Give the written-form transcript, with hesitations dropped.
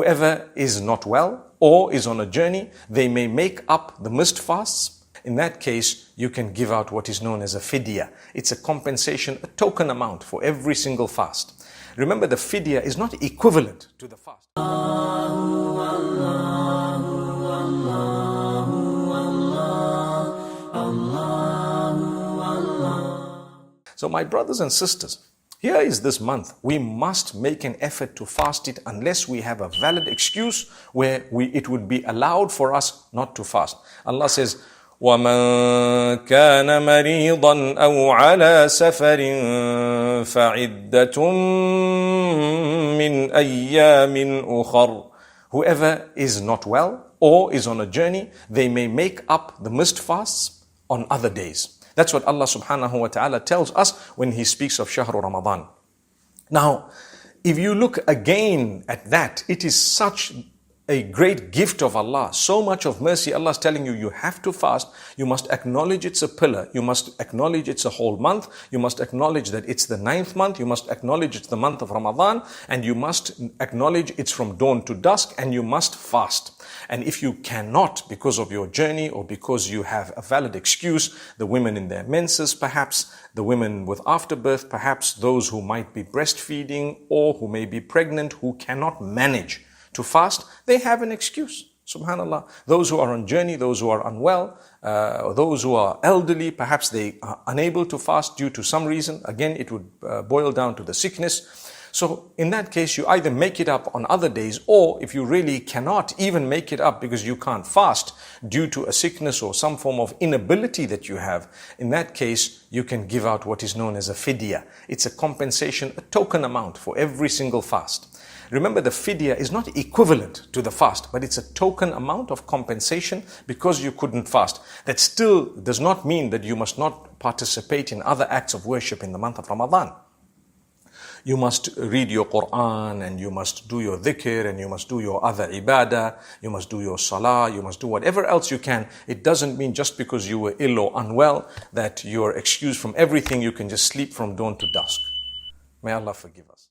Whoever is not well or is on a journey, they may make up the missed fasts. In that case, you can give out what is known as a fidya. It's a compensation, a token amount for every single fast. Remember, the fidya is not equivalent to the fast. So my brothers and sisters, here is this month. We must make an effort to fast it unless we have a valid excuse where it would be allowed for us not to fast. Allah says, وَمَنْ كَانَ مَرِيضًا أَوْ عَلَى سَفَرٍ فَعِدَّةٌ مِّنْ أَيَّامٍ أُخَرٍ. Whoever is not well or is on a journey, they may make up the missed fasts on other days. That's what Allah subhanahu wa ta'ala tells us when He speaks of Shahr Ramadan. Now, if you look again at that, it is such a great gift of Allah, so much of mercy. Allah is telling you, you have to fast. You must acknowledge it's a pillar. You must acknowledge it's a whole month. You must acknowledge that it's the 9th month. You must acknowledge it's the month of Ramadan. And you must acknowledge it's from dawn to dusk. And you must fast. And if you cannot, because of your journey or because you have a valid excuse, the women in their menses perhaps, the women with afterbirth perhaps, those who might be breastfeeding or who may be pregnant, who cannot manage to fast, they have an excuse. Subhanallah. Those who are on journey, those who are unwell, or those who are elderly, perhaps they are unable to fast due to some reason. Again, it would boil down to the sickness. So in that case, you either make it up on other days, or if you really cannot even make it up because you can't fast due to a sickness or some form of inability that you have, in that case, you can give out what is known as a fidya. It's a compensation, a token amount for every single fast. Remember, the fidya is not equivalent to the fast, but it's a token amount of compensation because you couldn't fast. That still does not mean that you must not participate in other acts of worship in the month of Ramadan. You must read your Quran, and you must do your dhikr, and you must do your other ibadah, you must do your salah, you must do whatever else you can. It doesn't mean just because you were ill or unwell that you're excused from everything. You can just sleep from dawn to dusk. May Allah forgive us.